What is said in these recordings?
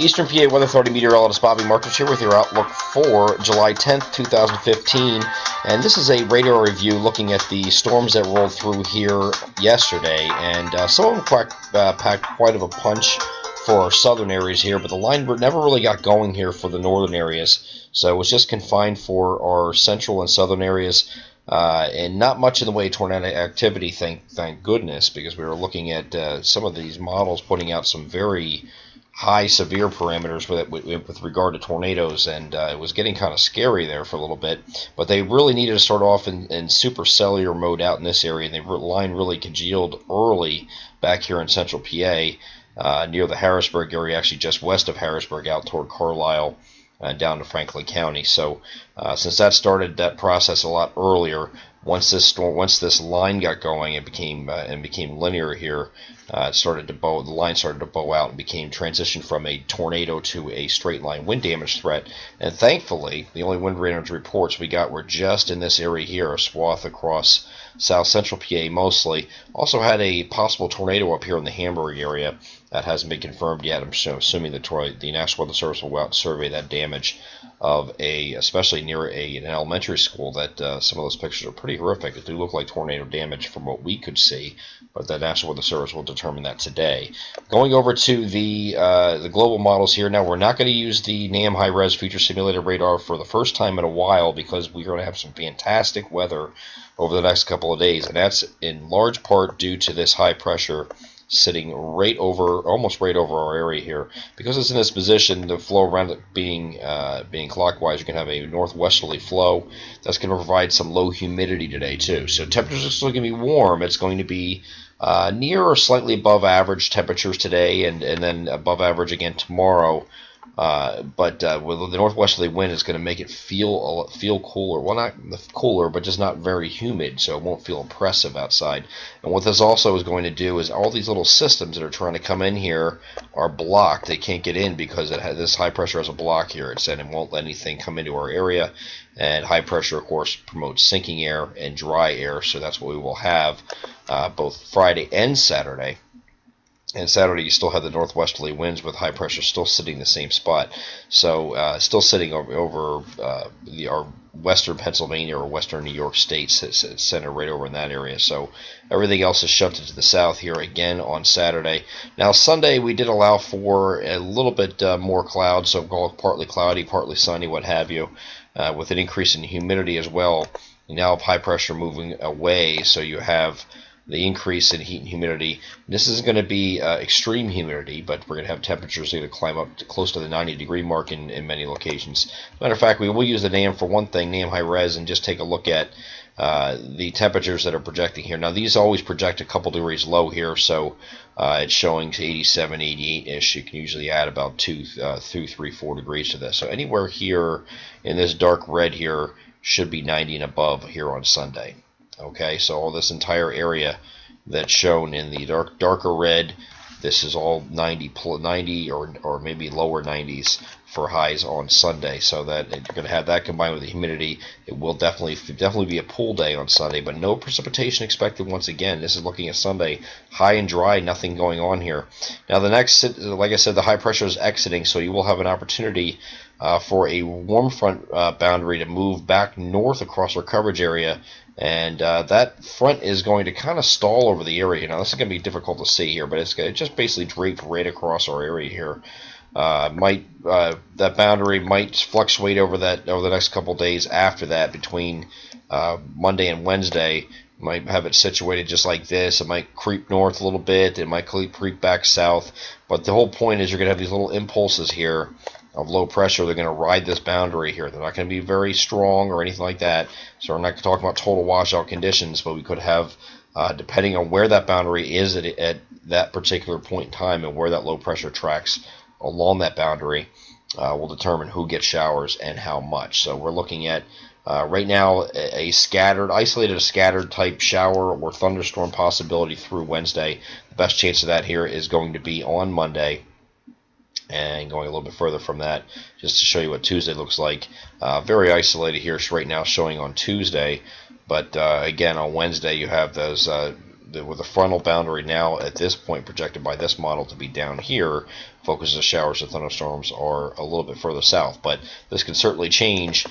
Eastern PA Weather Authority meteorologist Bobby Martrich here with your outlook for July 10th, 2015. And this is a radar review looking at the storms that rolled through here yesterday. And some of them packed quite of a punch for our southern areas here, but the line never really got going here for the northern areas. So it was just confined for our central and southern areas. And not much in the way of tornado activity, thank goodness, because we were looking at some of these models putting out some very high severe parameters with regard to tornadoes, and it was getting kind of scary there for a little bit. But they really needed to start off in supercellular mode out in this area, and the line really congealed early back here in central PA near the Harrisburg area, actually just west of Harrisburg out toward Carlisle. Down to Franklin County. So since that started that process a lot earlier, once this line got going, it became linear here. The line started to bow out and transitioned from a tornado to a straight line wind damage threat. And thankfully, the only wind damage reports we got were just in this area here, a swath across south central PA mostly. Also had a possible tornado up here in the Hamburg area. That hasn't been confirmed yet. I'm assuming the National Weather Service will go out and survey that damage of especially near an elementary school. That some of those pictures are pretty horrific. It do look like tornado damage from what we could see, but the National Weather Service will determine that today. Going over to the global models here. Now, we're not going to use the NAM high-res future simulated radar for the first time in a while because we're going to have some fantastic weather over the next couple of days, and that's in large part due to this high pressure sitting almost right over our area here. Because it's in this position, the flow around it being clockwise, you're going to have a northwesterly flow that's going to provide some low humidity today too. So temperatures are still going to be warm. It's going to be near or slightly above average temperatures today, and then above average again tomorrow. But with the northwesterly wind, it's going to make it feel cooler. Well, not cooler, but just not very humid, so it won't feel oppressive outside. And what this also is going to do is all these little systems that are trying to come in here are blocked. They can't get in because this high pressure has a block here. It said it won't let anything come into our area. And high pressure, of course, promotes sinking air and dry air, so that's what we will have both Friday and Saturday. And Saturday, you still have the northwesterly winds with high pressure still sitting in the same spot. So still sitting over our western Pennsylvania or western New York states, centered right over in that area. So everything else is shifted to the south here again on Saturday. Now Sunday, we did allow for a little bit more clouds, so partly cloudy, partly sunny, what have you, with an increase in humidity as well. You now have high pressure moving away, so you have the increase in heat and humidity. This isn't going to be extreme humidity, but we're going to have temperatures that are going to climb up to close to the 90-degree mark in many locations. Matter of fact, we will use the NAM for one thing, NAM high res, and just take a look at the temperatures that are projecting here. Now, these always project a couple degrees low here, so it's showing to 87, 88-ish. You can usually add about 2, 3, 4 degrees to this. So anywhere here in this dark red here should be 90 and above here on Sunday. Okay, so all this entire area that's shown in the darker red, this is all 90 or maybe lower 90s for highs on Sunday. So that you're going to have that combined with the humidity. It will definitely be a pool day on Sunday, but no precipitation expected once again. This is looking at Sunday, high and dry, nothing going on here. Now the next, like I said, the high pressure is exiting, so you will have an opportunity for a warm front boundary to move back north across our coverage area. And that front is going to kind of stall over the area. Now, this is going to be difficult to see here, but it's just basically draped right across our area here. That boundary might fluctuate over the next couple days after that between Monday and Wednesday. Might have it situated just like this. It might creep north a little bit. It might creep back south. But the whole point is you're going to have these little impulses here of low pressure. They're going to ride this boundary here. They're not going to be very strong or anything like that. So we're not talking about total washout conditions, but we could have, depending on where that boundary is at that particular point in time and where that low pressure tracks along that boundary, will determine who gets showers and how much. So we're looking at right now a isolated scattered type shower or thunderstorm possibility through Wednesday. The best chance of that here is going to be on Monday. And going a little bit further from that, just to show you what Tuesday looks like. Very isolated here right now, showing on Tuesday. But again, on Wednesday, you have those with the frontal boundary now at this point projected by this model to be down here, focus of showers and thunderstorms are a little bit further south. But this can certainly change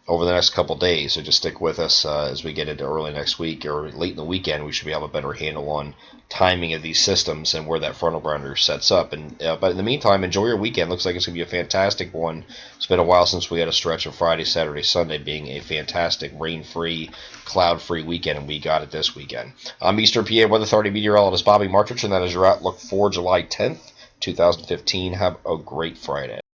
over the next couple days, so just stick with us as we get into early next week or late in the weekend. We should be able to have a better handle on timing of these systems and where that frontal boundary sets up. And but in the meantime, enjoy your weekend. Looks like it's going to be a fantastic one. It's been a while since we had a stretch of Friday, Saturday, Sunday being a fantastic rain-free, cloud-free weekend, and we got it this weekend. I'm Eastern PA Weather Authority meteorologist Bobby Martrich, and that is your outlook for July 10th, 2015. Have a great Friday.